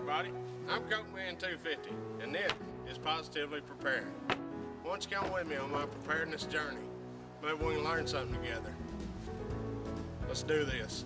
everybody. I'm Coachman 250, and this is Positively Prepared. Why don't you come with me on my preparedness journey? Maybe we can learn something together. Let's do this.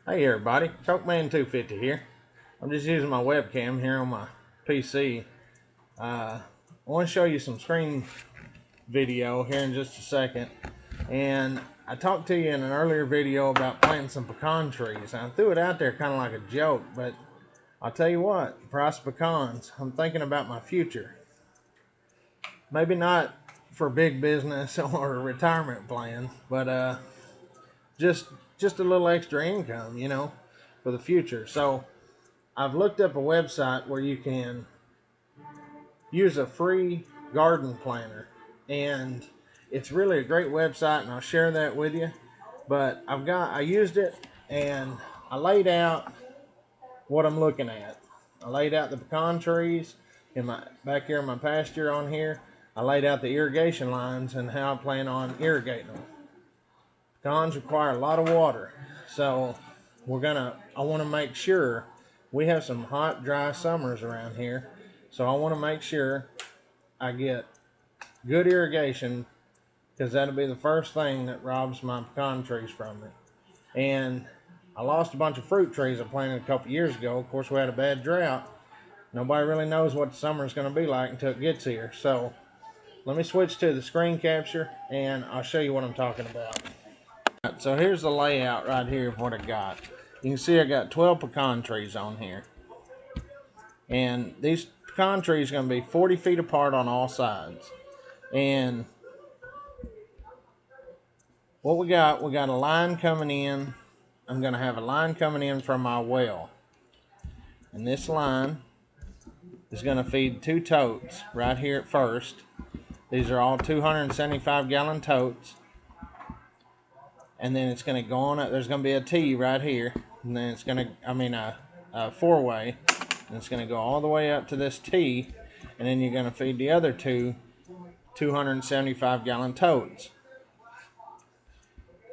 Hey everybody, Coachman 250 here. I'm just using my webcam here on my PC. I want to show you some screen video here in just a second. And I talked to you in an earlier video about planting some pecan trees. I threw it out there kind of like a joke, but I'll tell you what, the price of pecans, I'm thinking about my future. Maybe not for big business or retirement plans, but just a little extra income, you know, for the future. So I've looked up a website where you can use a free garden planner, and it's really a great website, and I'll share that with you. But I used it, and I laid out what I'm looking at. I laid out the pecan trees in my back here in my pasture on here. I laid out the irrigation lines and how I plan on irrigating them. Pecans require a lot of water, so I want to make sure we have some hot, dry summers around here. So I want to make sure I get good irrigation, because that'll be the first thing that robs my pecan trees from me. And I lost a bunch of fruit trees I planted a couple years ago. Of course, we had a bad drought. Nobody really knows what the summer is going to be like until it gets here. So let me switch to the screen capture and I'll show you what I'm talking about. So here's the layout right here of what I got. You can see I got 12 pecan trees on here. And these pecan trees are going to be 40 feet apart on all sides. And what we got a line coming in. I'm going to have a line coming in from my well. And this line is going to feed 2 totes right here at first. These are all 275 gallon totes. And then it's going to go on up. There's going to be a T right here. And then it's going to, a 4-way. And it's going to go all the way up to this T. And then you're going to feed the other 2 275 gallon totes.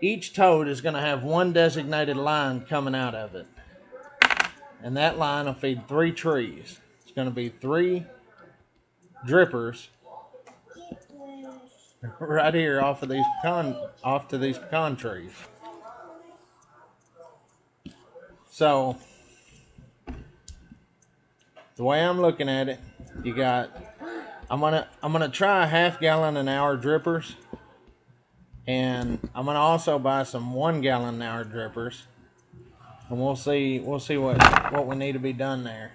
Each tote is going to have one designated line coming out of it. And that line will feed 3 trees. It's going to be 3 drippers right here off to these pecan trees. So the way I'm looking at it, I'm gonna try 1/2 gallon an hour drippers, and I'm gonna also buy some 1 gallon an hour drippers, and we'll see what we need to be done there.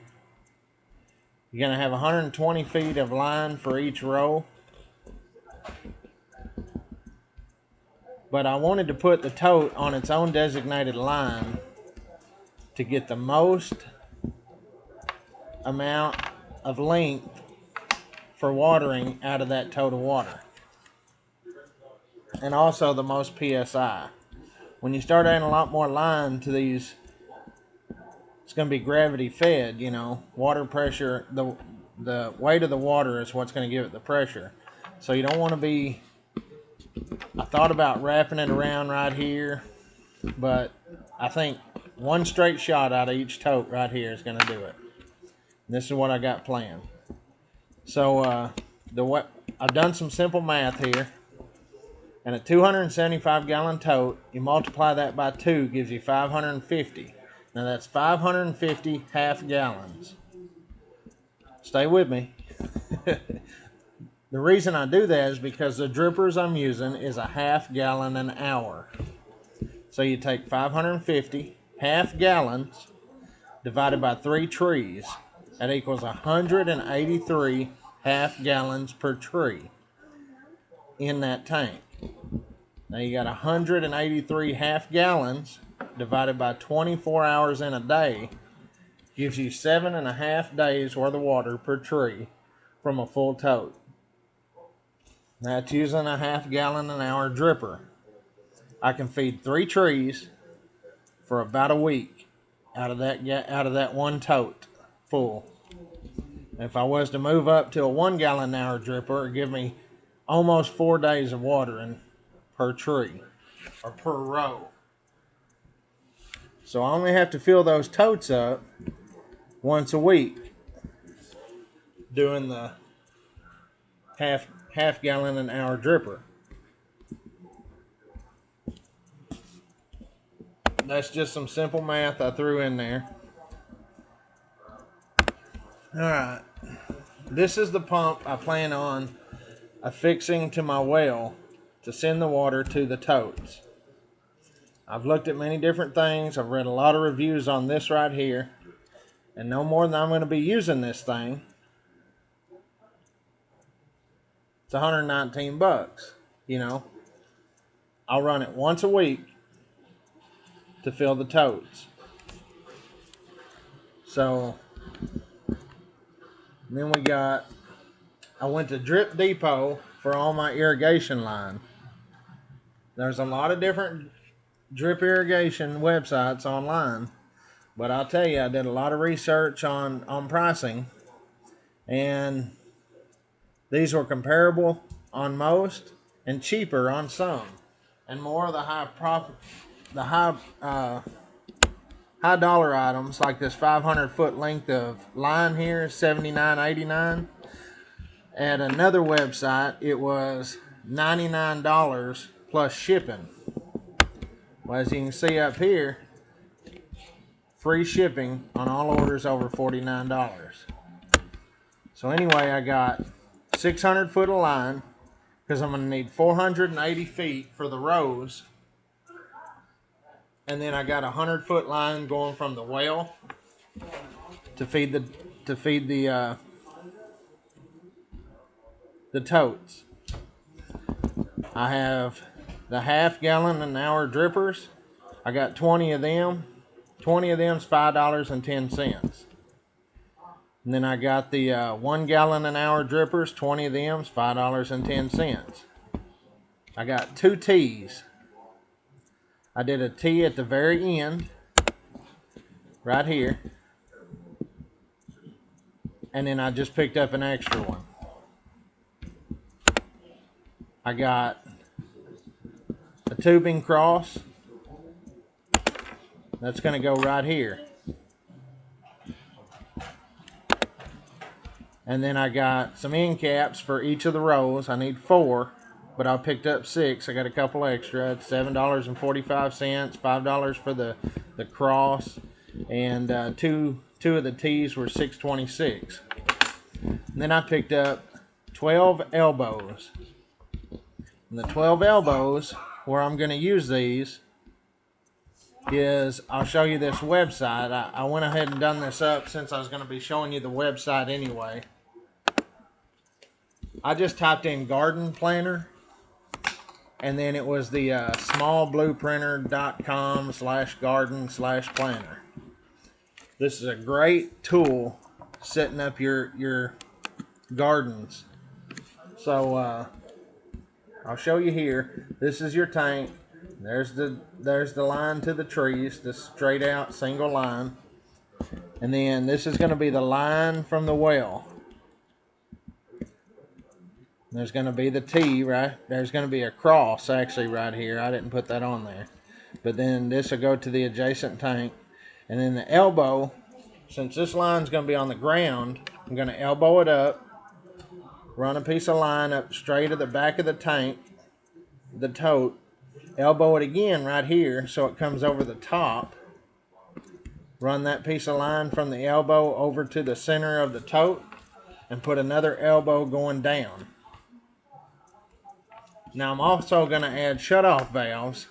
You're gonna have 120 feet of line for each row. But I wanted to put the tote on its own designated line to get the most amount of length for watering out of that tote of water. And also the most PSI. When you start adding a lot more line to these, it's going to be gravity fed, you know. Water pressure, the weight of the water is what's going to give it the pressure. So you don't want to be... I thought about wrapping it around right here, but I think one straight shot out of each tote right here is going to do it. This is what I got planned. So I've done some simple math here. And a 275 gallon tote, you multiply that by 2, gives you 550. Now that's 550 half gallons. Stay with me. The reason I do that is because the drippers I'm using is a 1/2 gallon an hour. So you take 550 half gallons divided by 3 trees. That equals 183 half gallons per tree in that tank. Now you got 183 half gallons divided by 24 hours in a day. Gives you 7.5 days worth of water per tree from a full tote. That's using a 1/2 gallon an hour dripper. I can feed 3 trees for about a week out of that one tote full. If I was to move up to a 1 gallon an hour dripper, it'd give me almost 4 days of watering per tree or per row. So I only have to fill those totes up once a week, doing the half gallon an hour dripper. That's just some simple math I threw in there. Alright, this is the pump I plan on affixing to my well to send the water to the totes. I've looked at many different things. I've read a lot of reviews on this right here, and no more than I'm going to be using this thing. It's 119 bucks. You know, I'll run it once a week to fill the totes. So then I went to Drip Depot for all my irrigation line. There's a lot of different drip irrigation websites online, but I'll tell you, I did a lot of research on pricing, and these were comparable on most and cheaper on some, and more of the high dollar items like this 500 foot length of line here is $79.89. At another website, it was $99 plus shipping. Well, as you can see up here, free shipping on all orders over $49. So anyway, I got 600 foot of line because I'm going to need 480 feet for the rows. And then I got a 100 foot line going from the well to feed the totes. I have the half gallon an hour drippers. I got 20 of them. 20 of them's $5.10. And then I got the 1 gallon an hour drippers. 20 of them's $5.10. I got 2 tees. I did a tee at the very end, right here. And then I just picked up an extra one. I got a tubing cross. That's going to go right here. And then I got some end caps for each of the rows. I need 4, but I picked up 6. I got a couple extra. It's $7.45, $5 for the cross, and two of the tees were $6.26. And then I picked up 12 elbows. And the 12 elbows, where I'm going to use these, is I'll show you this website. I went ahead and done this up since I was going to be showing you the website anyway. I just typed in garden planner, and then it was the smallblueprinter.com/garden/planner. This is a great tool setting up your gardens. So I'll show you here. This is your tank. There's the line to the trees, the straight out single line. And then this is going to be the line from the well. There's going to be the T, right? There's going to be a cross actually right here. I didn't put that on there. But then this will go to the adjacent tank. And then the elbow, since this line's going to be on the ground, I'm going to elbow it up, run a piece of line up straight to the back of the tank, the tote, elbow it again right here so it comes over the top. Run that piece of line from the elbow over to the center of the tote and put another elbow going down. Now I'm also going to add shutoff valves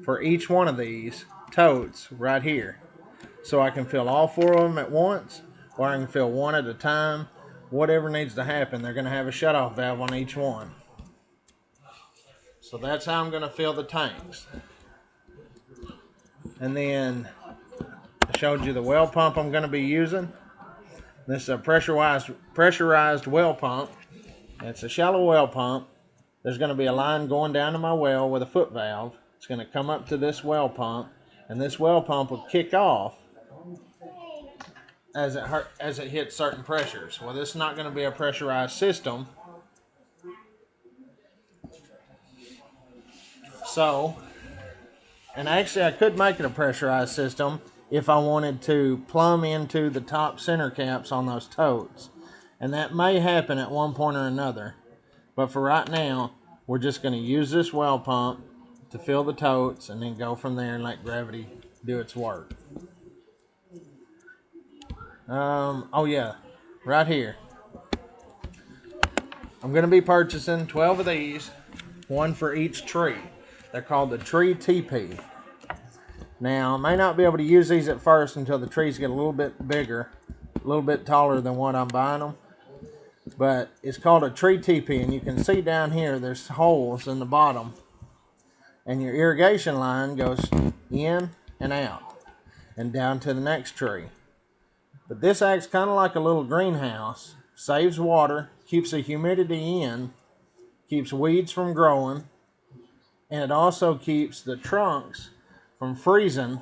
for each one of these totes right here. So I can fill all 4 of them at once, or I can fill one at a time. Whatever needs to happen, they're going to have a shutoff valve on each one. So that's how I'm going to fill the tanks. And then I showed you the well pump I'm going to be using. This is a pressurized well pump. It's a shallow well pump. There's going to be a line going down to my well with a foot valve. It's going to come up to this well pump, and this well pump will kick off as it hits certain pressures. Well, this is not going to be a pressurized system. So And actually I could make it a pressurized system if I wanted to plumb into the top center caps on those totes. And that may happen at one point or another. But for right now, we're just going to use this well pump to fill the totes and then go from there and let gravity do its work. Oh yeah, right here. I'm going to be purchasing 12 of these, one for each tree. They're called the tree tepee. Now, I may not be able to use these at first until the trees get a little bit bigger, a little bit taller than what I'm buying them. But it's called a tree tepee, and you can see down here there's holes in the bottom. And your irrigation line goes in and out and down to the next tree. But this acts kind of like a little greenhouse, saves water, keeps the humidity in, keeps weeds from growing, and it also keeps the trunks from freezing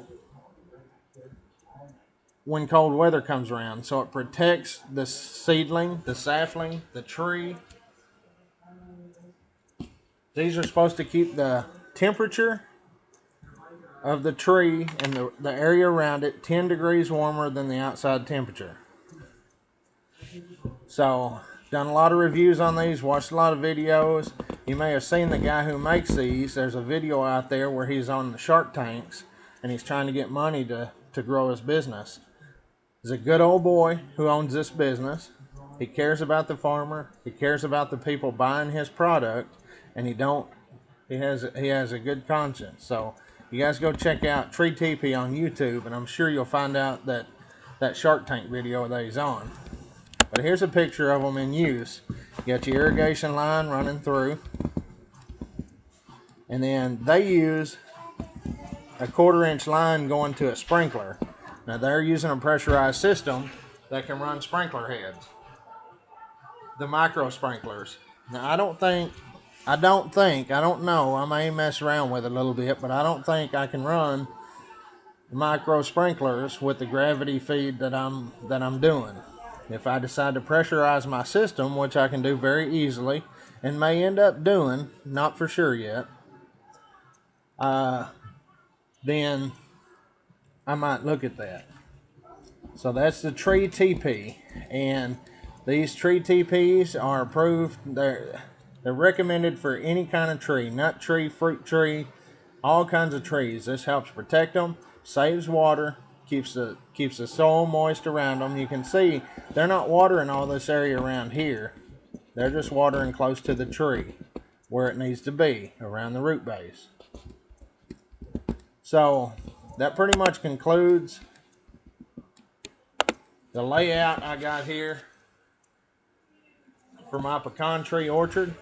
when cold weather comes around. So it protects the seedling, the sapling, the tree. These are supposed to keep the temperature of the tree and the area around it 10 degrees warmer than the outside temperature. So, done a lot of reviews on these, watched a lot of videos. You may have seen the guy who makes these. There's a video out there where he's on the Shark Tanks and he's trying to get money to grow his business. He's a good old boy who owns this business. He cares about the farmer. He cares about the people buying his product, and he has a good conscience. So you guys go check out Tree Teepee on YouTube, and I'm sure you'll find out that Shark Tank video that he's on. But here's a picture of them in use. You got your irrigation line running through, and then they use a 1/4-inch line going to a sprinkler. Now they're using a pressurized system that can run sprinkler heads, the micro sprinklers. Now I don't know, I may mess around with it a little bit, but I don't think I can run micro sprinklers with the gravity feed that I'm doing. If I decide to pressurize my system, which I can do very easily and may end up doing, not for sure yet, then I might look at that. So that's the tree teepee, and these tree teepees are approved. They're recommended for any kind of tree, nut tree, fruit tree, all kinds of trees. This helps protect them, saves water, keeps the soil moist around them. You can see they're not watering all this area around here. They're just watering close to the tree where it needs to be, around the root base. So that pretty much concludes the layout I got here for my pecan tree orchard.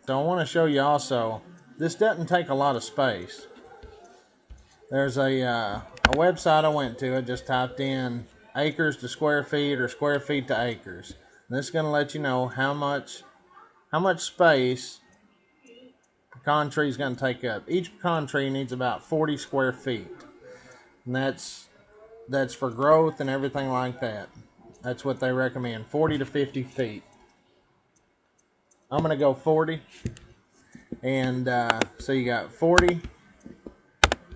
So I want to show you also, this doesn't take a lot of space. There's a website I went to. I just typed in acres to square feet or square feet to acres. And this is going to let you know how much space pecan tree is going to take up. Each pecan tree needs about 40 square feet. And that's for growth and everything like that. That's what they recommend, 40 to 50 feet. I'm going to go 40. And so you got 40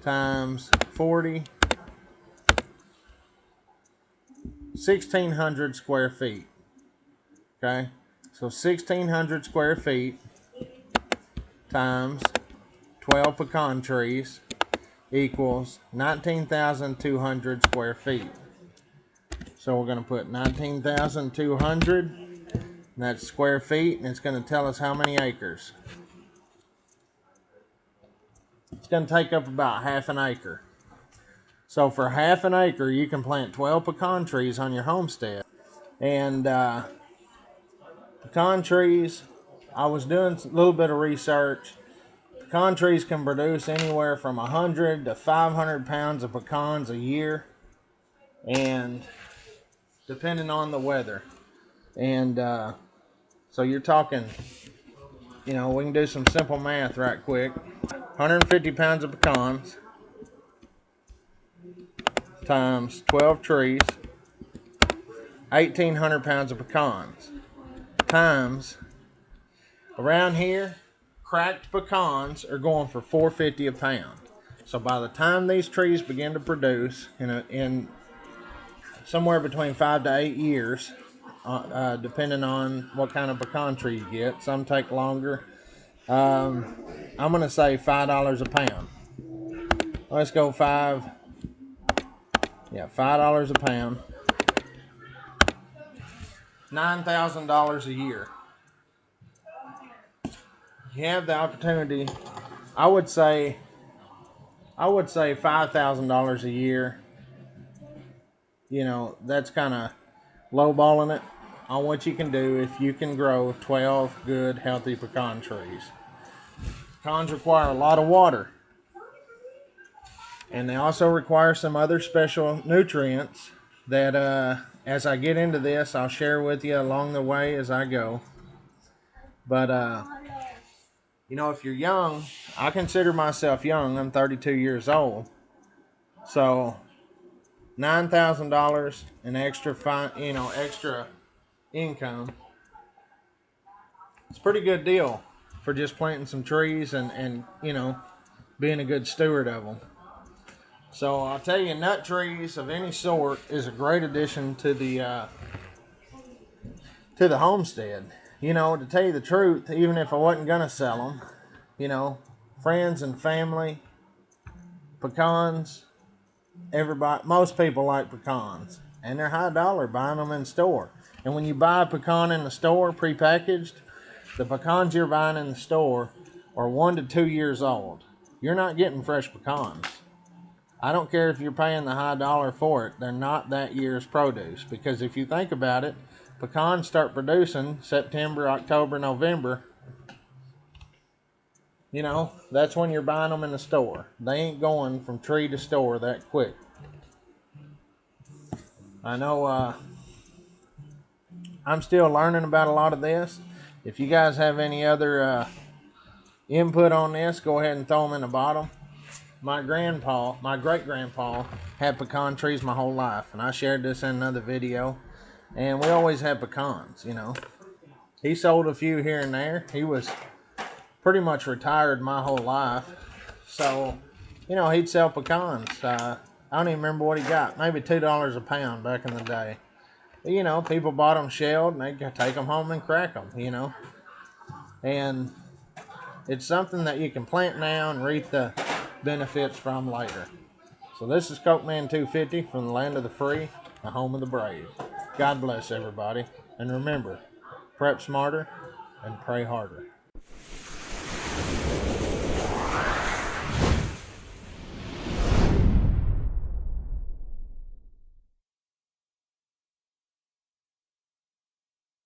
times 40, 1,600 square feet. Okay, so 1,600 square feet times 12 pecan trees equals 19,200 square feet. So we're going to put 19,200, and that's square feet, and it's going to tell us how many acres. It's going to take up about half an acre. So for half an acre, you can plant 12 pecan trees on your homestead. And pecan trees, I was doing a little bit of research. Pecan trees can produce anywhere from 100 to 500 pounds of pecans a year, and depending on the weather. And so you're talking, we can do some simple math right quick. 150 pounds of pecans times 12 trees, 1,800 pounds of pecans, times, around here, cracked pecans are going for $4.50 a pound. So by the time these trees begin to produce in somewhere between 5 to 8 years, depending on what kind of pecan tree you get. Some take longer. I'm going to say $5 a pound. Let's go $5 a pound. $9,000 a year. You have the opportunity. I would say $5,000 a year. You know, that's kind of lowballing it on what you can do if you can grow 12 good, healthy pecan trees. Pecans require a lot of water, and they also require some other special nutrients that as I get into this, I'll share with you along the way as I go. But you know, if you're young, I consider myself young. I'm 32 years old. So $9,000 in extra income. It's a pretty good deal for just planting some trees and being a good steward of them. So I'll tell you, nut trees of any sort is a great addition to the homestead. You know, to tell you the truth, even if I wasn't gonna sell them, friends and family, pecans, everybody, most people like pecans, and they're high dollar buying them in store. And when you buy a pecan in the store prepackaged, the pecans you're buying in the store are 1 to 2 years old. You're not getting fresh pecans. I don't care if you're paying the high dollar for it. They're not that year's produce. Because if you think about it, pecans start producing September, October, November. You know, that's when you're buying them in the store. They ain't going from tree to store that quick. I know I'm still learning about a lot of this. If you guys have any other input on this, go ahead and throw them in the bottom. My great-grandpa, had pecan trees my whole life, and I shared this in another video. And we always had pecans, He sold a few here and there. He was pretty much retired my whole life. So, he'd sell pecans. I don't even remember what he got. Maybe $2 a pound back in the day. But, people bought them shelled, and they'd take them home and crack them, And it's something that you can plant now and reap the benefits from later. So this is Cokeman 250 from the land of the free, the home of the brave. God bless everybody. And remember, prep smarter and pray harder.